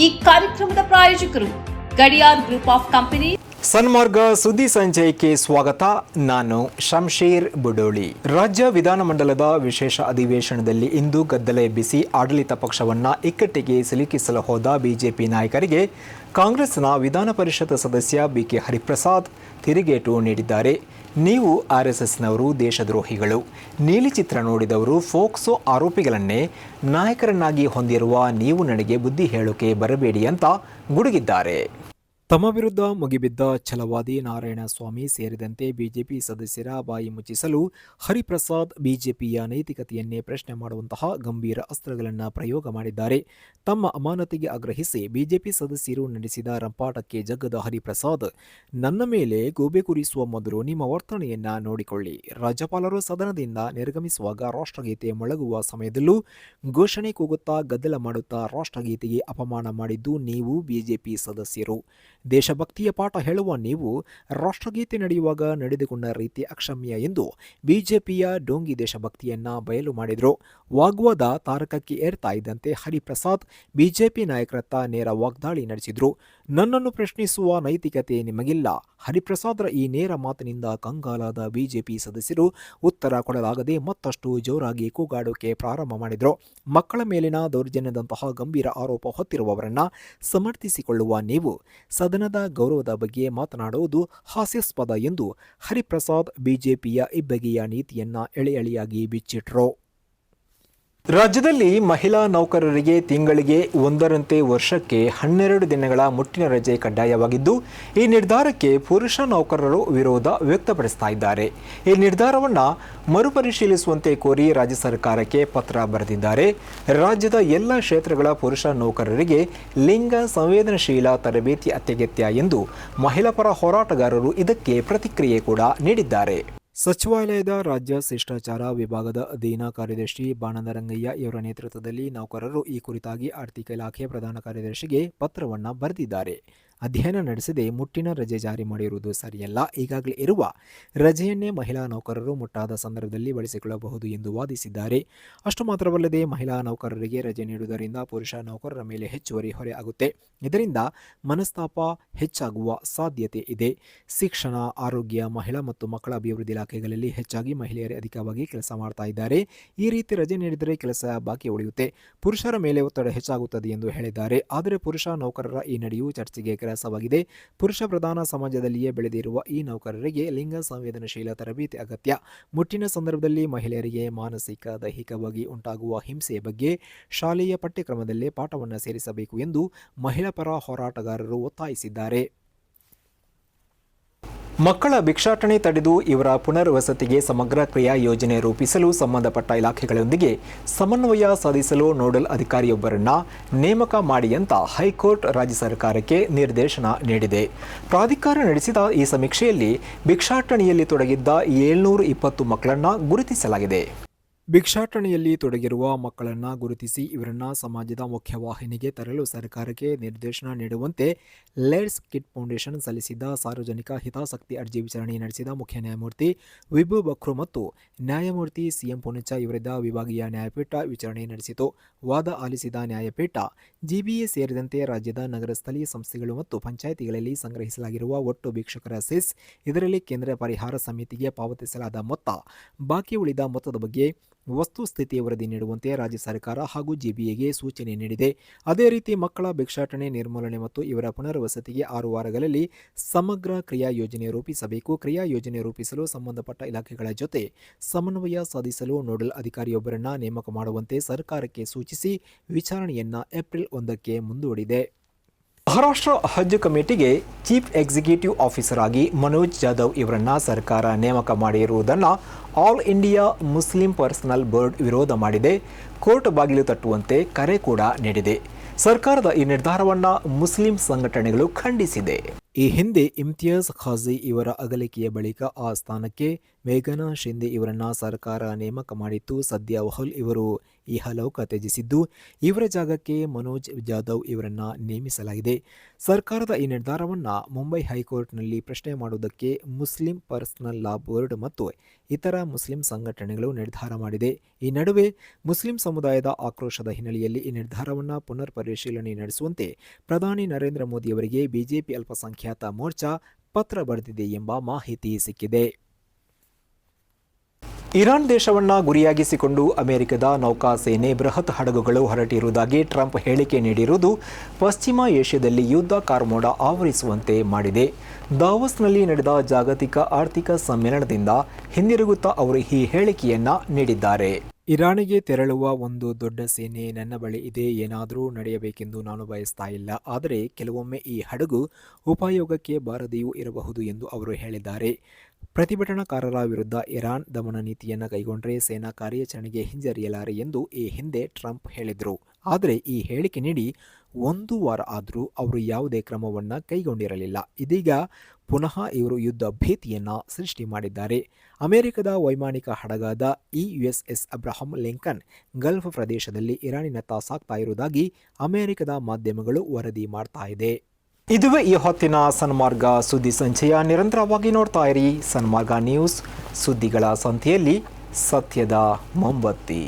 ಈ ಕಾರ್ಯಕ್ರಮದ ಪ್ರಾಯೋಜಕರು ಗಡಿಯಾರ್ ಗ್ರೂಪ್ ಆಫ್ ಕಂಪನಿ. ಸನ್ಮಾರ್ಗ ಸುದ್ದಿ ಸಂಚಯಕ್ಕೆ ಸ್ವಾಗತ. ನಾನು ಶಂಶೀರ್ ಬುಡೋಳಿ. ರಾಜ್ಯ ವಿಧಾನಮಂಡಲದ ವಿಶೇಷ ಅಧಿವೇಶನದಲ್ಲಿ ಇಂದು ಗದ್ದಲ ಎಬ್ಬಿಸಿ ಆಡಳಿತ ಪಕ್ಷವನ್ನ ಇಕ್ಕಟ್ಟಿಗೆ ಸಿಲುಕಿಸಲು ಹೋದ ಬಿಜೆಪಿ ನಾಯಕರಿಗೆ ಕಾಂಗ್ರೆಸ್ನ ವಿಧಾನ ಪರಿಷತ್ ಸದಸ್ಯ ಬಿಕೆ ಹರಿಪ್ರಸಾದ್ ತಿರುಗೇಟು ನೀಡಿದ್ದಾರೆ. ನೀವು ಆರ್ಎಸ್ಎಸ್ನವರು ದೇಶದ್ರೋಹಿಗಳು, ನೀಲಿ ಚಿತ್ರ ನೋಡಿದವರು ಫೋಕ್ಸೋ ಆರೋಪಿಗಳನ್ನೇ ನಾಯಕರನ್ನಾಗಿ ಹೊಂದಿರುವ ನೀವು ನನಗೆ ಬುದ್ಧಿ ಹೇಳೋಕೆ ಬರಬೇಡಿ ಅಂತ ಗುಡುಗಿದ್ದಾರೆ. ತಮ್ಮ ವಿರುದ್ಧ ಮುಗಿಬಿದ್ದ ಛಲವಾದಿ ನಾರಾಯಣಸ್ವಾಮಿ ಸೇರಿದಂತೆ ಬಿಜೆಪಿ ಸದಸ್ಯರ ಬಾಯಿ ಮುಚ್ಚಿಸಲು ಹರಿಪ್ರಸಾದ್ ಬಿಜೆಪಿಯ ನೈತಿಕತೆಯನ್ನೇ ಪ್ರಶ್ನೆ ಮಾಡುವಂತಹ ಗಂಭೀರ ಅಸ್ತ್ರಗಳನ್ನು ಪ್ರಯೋಗ ಮಾಡಿದ್ದಾರೆ. ತಮ್ಮ ಅಮಾನತಿಗೆ ಆಗ್ರಹಿಸಿ ಬಿಜೆಪಿ ಸದಸ್ಯರು ನಡೆಸಿದ ರಂಪಾಟಕ್ಕೆ ಜಗ್ಗದ ಹರಿಪ್ರಸಾದ್, ನನ್ನ ಮೇಲೆ ಗೂಬೆ ಕುರಿಸುವ ಮೊದಲು ನಿಮ್ಮ ವರ್ತನೆಯನ್ನ ನೋಡಿಕೊಳ್ಳಿ. ರಾಜ್ಯಪಾಲರು ಸದನದಿಂದ ನಿರ್ಗಮಿಸುವಾಗ ರಾಷ್ಟ್ರಗೀತೆ ಮೊಳಗುವ ಸಮಯದಲ್ಲೂ ಘೋಷಣೆ ಕೂಗುತ್ತಾ ಗದ್ದಲ ಮಾಡುತ್ತಾ ರಾಷ್ಟ್ರಗೀತೆಗೆ ಅಪಮಾನ ಮಾಡಿದ್ದು ನೀವು ಬಿಜೆಪಿ ಸದಸ್ಯರು. ದೇಶಭಕ್ತಿಯ ಪಾಠ ಹೇಳುವ ನೀವು ರಾಷ್ಟ್ರಗೀತೆ ನಡೆಯುವಾಗ ನಡೆದುಕೊಂಡ ರೀತಿ ಅಕ್ಷಮ್ಯ ಎಂದು ಬಿಜೆಪಿಯ ಡೋಂಗಿ ದೇಶಭಕ್ತಿಯನ್ನ ಬಯಲು ಮಾಡಿದರು. ವಾಗ್ವಾದ ತಾರಕಕ್ಕೆ ಏರ್ತಾ ಇದ್ದಂತೆ ಹರಿಪ್ರಸಾದ್ ಬಿಜೆಪಿ ನಾಯಕರತ್ತ ನೇರ ವಾಗ್ದಾಳಿ ನಡೆಸಿದ್ರು. ನನ್ನನ್ನು ಪ್ರಶ್ನಿಸುವ ನೈತಿಕತೆ ನಿಮಗಿಲ್ಲ. ಹರಿಪ್ರಸಾದ್ರ ಈ ನೇರ ಮಾತಿನಿಂದ ಕಂಗಾಲಾದ ಬಿಜೆಪಿ ಸದಸ್ಯರು ಉತ್ತರ ಕೊಡಲಾಗದೆ ಮತ್ತಷ್ಟು ಜೋರಾಗಿ ಕೂಗಾಡೋಕೆ ಪ್ರಾರಂಭ ಮಾಡಿದರು. ಮಕ್ಕಳ ಮೇಲಿನ ದೌರ್ಜನ್ಯದಂತಹ ಗಂಭೀರ ಆರೋಪ ಹೊತ್ತಿರುವವರನ್ನ ಸಮರ್ಥಿಸಿಕೊಳ್ಳುವ ನೀವು ಸದನದ ಗೌರವದ ಬಗ್ಗೆ ಮಾತನಾಡುವುದು ಹಾಸ್ಯಾಸ್ಪದ ಎಂದು ಹರಿಪ್ರಸಾದ್ ಬಿಜೆಪಿಯ ಇಬ್ಬಗೆಯ ನೀತಿಯನ್ನ ಎಳೆಯಾಗಿ ಬಿಚ್ಚಿಟ್ರು. ರಾಜ್ಯದಲ್ಲಿ ಮಹಿಳಾ ನೌಕರರಿಗೆ ತಿಂಗಳಿಗೆ ಒಂದರಂತೆ ವರ್ಷಕ್ಕೆ 12 ದಿನಗಳ ಮುಟ್ಟಿನ ರಜೆ ಕಡ್ಡಾಯವಾಗಿದ್ದು, ಈ ನಿರ್ಧಾರಕ್ಕೆ ಪುರುಷ ನೌಕರರು ವಿರೋಧ ವ್ಯಕ್ತಪಡಿಸ್ತಾ ಇದ್ದಾರೆ. ಈ ನಿರ್ಧಾರವನ್ನು ಮರುಪರಿಶೀಲಿಸುವಂತೆ ಕೋರಿ ರಾಜ್ಯ ಸರ್ಕಾರಕ್ಕೆ ಪತ್ರ ಬರೆದಿದ್ದಾರೆ. ರಾಜ್ಯದ ಎಲ್ಲ ಕ್ಷೇತ್ರಗಳ ಪುರುಷ ನೌಕರರಿಗೆ ಲಿಂಗ ಸಂವೇದನಶೀಲ ತರಬೇತಿ ಅತ್ಯಗತ್ಯ ಎಂದು ಮಹಿಳಾ ಪರ ಹೋರಾಟಗಾರರು ಇದಕ್ಕೆ ಪ್ರತಿಕ್ರಿಯೆ ಕೂಡ ನೀಡಿದ್ದಾರೆ. ಸಚಿವಾಲಯದ ರಾಜ್ಯ ಶಿಷ್ಟಾಚಾರ ವಿಭಾಗದ ಅಧೀನ ಕಾರ್ಯದರ್ಶಿ ಬಾಣಂದರಂಗಯ್ಯ ಇವರ ನೇತೃತ್ವದಲ್ಲಿ ನೌಕರರು ಈ ಕುರಿತಾಗಿ ಆರ್ಥಿಕ ಇಲಾಖೆ ಪ್ರಧಾನ ಕಾರ್ಯದರ್ಶಿಗೆ ಪತ್ರವನ್ನು ಬರೆದಿದ್ದಾರೆ. ಅಧ್ಯಯನ ನಡೆಸದೆ ಮುಟ್ಟಿನ ರಜೆ ಜಾರಿ ಮಾಡಿರುವುದು ಸರಿಯಲ್ಲ. ಈಗಾಗಲೇ ಇರುವ ರಜೆಯನ್ನೇ ಮಹಿಳಾ ನೌಕರರು ಮುಟ್ಟಾದ ಸಂದರ್ಭದಲ್ಲಿ ಬಳಸಿಕೊಳ್ಳಬಹುದು ಎಂದು ವಾದಿಸಿದ್ದಾರೆ. ಅಷ್ಟು ಮಾತ್ರವಲ್ಲದೆ ಮಹಿಳಾ ನೌಕರರಿಗೆ ರಜೆ ನೀಡುವುದರಿಂದ ಪುರುಷ ನೌಕರರ ಮೇಲೆ ಹೆಚ್ಚುವರಿ ಹೊರೆ ಆಗುತ್ತೆ. ಇದರಿಂದ ಮನಸ್ತಾಪ ಹೆಚ್ಚಾಗುವ ಸಾಧ್ಯತೆ ಇದೆ. ಶಿಕ್ಷಣ, ಆರೋಗ್ಯ, ಮಹಿಳಾ ಮತ್ತು ಮಕ್ಕಳ ಅಭಿವೃದ್ಧಿ ಇಲಾಖೆಗಳಲ್ಲಿ ಹೆಚ್ಚಾಗಿ ಮಹಿಳೆಯರೇ ಅಧಿಕವಾಗಿ ಕೆಲಸ ಮಾಡ್ತಾ ಇದ್ದಾರೆ. ಈ ರೀತಿ ರಜೆ ನೀಡಿದರೆ ಕೆಲಸ ಬಾಕಿ ಉಳಿಯುತ್ತೆ. ಪುರುಷರ ಮೇಲೆ ಒತ್ತಡ ಹೆಚ್ಚಾಗುತ್ತದೆ ಎಂದು ಹೇಳಿದ್ದಾರೆ. ಆದರೆ ಪುರುಷ ನೌಕರರ ಈ ನಡೆಯು ಚರ್ಚೆಗೆ ಗ್ರಾಸವಾಗಿದೆ. ಪುರುಷ ಪ್ರಧಾನ ಸಮಾಜದಲ್ಲಿಯೇ ಬೆಳೆದಿರುವ ಈ ನೌಕರರಿಗೆ ಲಿಂಗ ಸಂವೇದನಶೀಲ ತರಬೇತಿ ಅಗತ್ಯ. ಮುಟ್ಟಿನ ಸಂದರ್ಭದಲ್ಲಿ ಮಹಿಳೆಯರಿಗೆ ಮಾನಸಿಕ, ದೈಹಿಕವಾಗಿ ಉಂಟಾಗುವ ಹಿಂಸೆಯ ಬಗ್ಗೆ ಶಾಲೆಯ ಪಠ್ಯಕ್ರಮದಲ್ಲೇ ಪಾಠವನ್ನು ಸೇರಿಸಬೇಕು ಎಂದು ಮಹಿಳಾ ಪರ ಹೋರಾಟಗಾರರು ಒತ್ತಾಯಿಸಿದ್ದಾರೆ. ಮಕ್ಕಳ ಭಿಕ್ಷಾಟನೆ ತಡೆದು ಇವರ ಪುನರ್ವಸತಿಗೆ ಸಮಗ್ರ ಕ್ರಿಯಾ ಯೋಜನೆ ರೂಪಿಸಲು ಸಂಬಂಧಪಟ್ಟ ಇಲಾಖೆಗಳೊಂದಿಗೆ ಸಮನ್ವಯ ಸಾಧಿಸಲು ನೋಡಲ್ ಅಧಿಕಾರಿಯೊಬ್ಬರನ್ನ ನೇಮಕ ಮಾಡಿ ಅಂತ ಹೈಕೋರ್ಟ್ ರಾಜ್ಯ ಸರ್ಕಾರಕ್ಕೆ ನಿರ್ದೇಶನ ನೀಡಿದೆ. ಪ್ರಾಧಿಕಾರ ನಡೆಸಿದ ಈ ಸಮೀಕ್ಷೆಯಲ್ಲಿ ಭಿಕ್ಷಾಟನೆಯಲ್ಲಿ ತೊಡಗಿದ್ದ 720 ಮಕ್ಕಳನ್ನು ಗುರುತಿಸಲಾಗಿದೆ. ಭಿಕ್ಷಾಟನೆಯಲ್ಲಿ ತೊಡಗಿರುವ ಮಕ್ಕಳನ್ನು ಗುರುತಿಸಿ ಇವರನ್ನ ಸಮಾಜದ ಮುಖ್ಯವಾಹಿನಿಗೆ ತರಲು ಸರ್ಕಾರಕ್ಕೆ ನಿರ್ದೇಶನ ನೀಡುವಂತೆ ಲೆಟ್ಸ್ ಕಿಡ್ ಫೌಂಡೇಶನ್ ಸಲ್ಲಿಸಿದ್ದ ಸಾರ್ವಜನಿಕ ಹಿತಾಸಕ್ತಿ ಅರ್ಜಿ ವಿಚಾರಣೆ ನಡೆಸಿದ ಮುಖ್ಯ ನ್ಯಾಯಮೂರ್ತಿ ವಿಭು ಬಕ್ರು ಮತ್ತು ನ್ಯಾಯಮೂರ್ತಿ ಸಿಎಂ ಪೊನ್ನಚ್ಚ ಇವರಿದ್ದ ವಿಭಾಗೀಯ ನ್ಯಾಯಪೀಠ ವಿಚಾರಣೆ ನಡೆಸಿತು. ವಾದ ಆಲಿಸಿದ ನ್ಯಾಯಪೀಠ ಜಿಬಿಎ ಸೇರಿದಂತೆ ರಾಜ್ಯದ ನಗರ ಸ್ಥಳೀಯ ಸಂಸ್ಥೆಗಳು ಮತ್ತು ಪಂಚಾಯಿತಿಗಳಲ್ಲಿ ಸಂಗ್ರಹಿಸಲಾಗಿರುವ ಒಟ್ಟು ಭಿಕ್ಷುಕರ ಸೆಸ್, ಇದರಲ್ಲಿ ಕೇಂದ್ರ ಪರಿಹಾರ ಸಮಿತಿಗೆ ಪಾವತಿಸಲಾದ ಮೊತ್ತ, ಬಾಕಿ ಉಳಿದ ಮೊತ್ತದ ಬಗ್ಗೆ ವಸ್ತುಸ್ಥಿತಿ ವರದಿ ನೀಡುವಂತೆ ರಾಜ್ಯ ಸರ್ಕಾರ ಹಾಗೂ ಜಿಬಿಎಗೆ ಸೂಚನೆ ನೀಡಿದೆ. ಅದೇ ರೀತಿ ಮಕ್ಕಳ ಭಿಕ್ಷಾಟನೆ ನಿರ್ಮೂಲನೆ ಮತ್ತು ಇವರ ಪುನರ್ವಸತಿಗೆ 6 ವಾರಗಳಲ್ಲಿ ಸಮಗ್ರ ಕ್ರಿಯಾ ಯೋಜನೆ ರೂಪಿಸಬೇಕು. ಕ್ರಿಯಾ ಯೋಜನೆ ರೂಪಿಸಲು ಸಂಬಂಧಪಟ್ಟ ಇಲಾಖೆಗಳ ಜೊತೆ ಸಮನ್ವಯ ಸಾಧಿಸಲು ನೋಡಲ್ ಅಧಿಕಾರಿಯೊಬ್ಬರನ್ನ ನೇಮಕ ಮಾಡುವಂತೆ ಸರ್ಕಾರಕ್ಕೆ ಸೂಚಿಸಿ ವಿಚಾರಣೆಯನ್ನ ಏಪ್ರಿಲ್ 1ಕ್ಕೆ ಮುಂದೂಡಿದೆ. ಮಹಾರಾಷ್ಟ್ರ ಹಜ್ ಕಮಿಟಿಗೆ ಚೀಫ್ ಎಕ್ಸಿಕ್ಯೂಟಿವ್ ಆಫೀಸರ್ ಆಗಿ ಮನೋಜ್ ಜಾಧವ್ ಇವರನ್ನ ಸರ್ಕಾರ ನೇಮಕ ಮಾಡಿರುವುದನ್ನು all India Muslim personal board ವಿರೋಧ ಮಾಡಿದೆ. ಕೋರ್ಟ್ ಬಾಗಿಲು ತಟ್ಟುವಂತೆ ಕರೆ ಕೂಡ ನೀಡಿದೆ. ಸರ್ಕಾರದ ಈ ನಿರ್ಧಾರವನ್ನು ಮುಸ್ಲಿಂ ಸಂಘಟನೆಗಳು ಖಂಡಿಸಿದೆ. ಈ ಹಿಂದೆ ಇಮ್ತಿಯಾಜ್ ಖಾಜಿ ಇವರ ಅಗಲಿಕೆಯ ಬಳಿಕ ಆ ಸ್ಥಾನಕ್ಕೆ ಮೇಘನಾ ಶಿಂದೆ ಇವರನ್ನು ಸರ್ಕಾರ ನೇಮಕ ಮಾಡಿತ್ತು. ಸದ್ಯ ವಹುಲ್ ಇವರು ಇಹಲೋಕ ತ್ಯಜಿಸಿದ್ದು, ಇವರ ಜಾಗಕ್ಕೆ ಮನೋಜ್ ಜಾಧವ್ ಇವರನ್ನು ನೇಮಿಸಲಾಗಿದೆ. ಸರ್ಕಾರದ ಈ ನಿರ್ಧಾರವನ್ನು ಮುಂಬೈ ಹೈಕೋರ್ಟ್ನಲ್ಲಿ ಪ್ರಶ್ನೆ ಮಾಡುವುದಕ್ಕೆ ಮುಸ್ಲಿಂ ಪರ್ಸನಲ್ ಲಾ ಬೋರ್ಡ್ ಮತ್ತು ಇತರ ಮುಸ್ಲಿಂ ಸಂಘಟನೆಗಳು ನಿರ್ಧಾರ ಮಾಡಿದೆ. ಈ ನಡುವೆ ಮುಸ್ಲಿಂ ಸಮುದಾಯದ ಆಕ್ರೋಶದ ಹಿನ್ನೆಲೆಯಲ್ಲಿ ಈ ನಿರ್ಧಾರವನ್ನು ಪುನರ್ ಪರಿಶೀಲನೆ ನಡೆಸುವಂತೆ ಪ್ರಧಾನಿ ನರೇಂದ್ರ ಮೋದಿ ಅವರಿಗೆ ಬಿಜೆಪಿ ಅಲ್ಪಸಂಖ್ಯಾತ ಮೋರ್ಚಾ ಪತ್ರ ಬರೆದಿದೆ ಎಂಬ ಮಾಹಿತಿ ಸಿಕ್ಕಿದೆ. ಇರಾನ್ ದೇಶವನ್ನು ಗುರಿಯಾಗಿಸಿಕೊಂಡು ಅಮೆರಿಕದ ನೌಕಾಸೇನೆ ಬೃಹತ್ ಹಡಗುಗಳು ಹೊರಟಿರುವುದಾಗಿ ಟ್ರಂಪ್ ಹೇಳಿಕೆ ನೀಡಿರುವುದು ಪಶ್ಚಿಮ ಏಷ್ಯಾದಲ್ಲಿ ಯುದ್ಧ ಕಾರ್ಮೋಡ ಆವರಿಸುವಂತೆ ಮಾಡಿದೆ. ದಾವೋಸ್ನಲ್ಲಿ ನಡೆದ ಜಾಗತಿಕ ಆರ್ಥಿಕ ಸಮ್ಮೇಳನದಿಂದ ಹಿಂದಿರುಗುತ್ತಾ ಅವರು ಈ ಹೇಳಿಕೆಯನ್ನ ನೀಡಿದ್ದಾರೆ. ಇರಾನಿಗೆ ತೆರಳುವ ಒಂದು ದೊಡ್ಡ ಸೇನೆ ನನ್ನ ಬಳಿ ಇದೆ. ಏನಾದರೂ ನಡೆಯಬೇಕೆಂದು ನಾನು ಬಯಸ್ತಾ ಇಲ್ಲ. ಆದರೆ ಕೆಲವೊಮ್ಮೆ ಈ ಹಡಗು ಉಪಯೋಗಕ್ಕೆ ಬಾರದೆಯೂ ಇರಬಹುದು ಎಂದು ಅವರು ಹೇಳಿದ್ದಾರೆ. ಪ್ರತಿಭಟನಾಕಾರರ ವಿರುದ್ಧ ಇರಾನ್ ದಮನ ನೀತಿಯನ್ನು ಕೈಗೊಂಡರೆ ಸೇನಾ ಕಾರ್ಯಾಚರಣೆಗೆ ಹಿಂಜರಿಯಲಾರೆ ಎಂದು ಈ ಹಿಂದೆ ಟ್ರಂಪ್ ಹೇಳಿದರು. ಆದರೆ ಈ ಹೇಳಿಕೆ ನೀಡಿ 1 ವಾರ ಆದರೂ ಅವರು ಯಾವುದೇ ಕ್ರಮವನ್ನು ಕೈಗೊಂಡಿರಲಿಲ್ಲ. ಇದೀಗ ಪುನಃ ಇವರು ಯುದ್ಧ ಭೀತಿಯನ್ನು ಸೃಷ್ಟಿ ಮಾಡಿದ್ದಾರೆ. ಅಮೆರಿಕದ ವೈಮಾನಿಕ ಹಡಗಾದ USS ಅಬ್ರಹಂ ಲಿಂಕನ್ ಗಲ್ಫ್ ಪ್ರದೇಶದಲ್ಲಿ ಇರಾನಿನತ್ತ ಸಾಗ್ತಾ ಇರುವುದಾಗಿ ಅಮೆರಿಕದ ಮಾಧ್ಯಮಗಳು ವರದಿ ಮಾಡ್ತಾ ಇದೆ. ಇದುವೇ ಈ ಹೊತ್ತಿನ ಸನ್ಮಾರ್ಗ ಸುದ್ದಿ ಸಂಚಯ. ನಿರಂತರವಾಗಿ ನೋಡ್ತಾ ಇರಿ ಸನ್ಮಾರ್ಗ ನ್ಯೂಸ್, ಸುದ್ದಿಗಳ ಸಂತೆಯಲ್ಲಿ ಸತ್ಯದ ಮೊಂಬತ್ತಿ.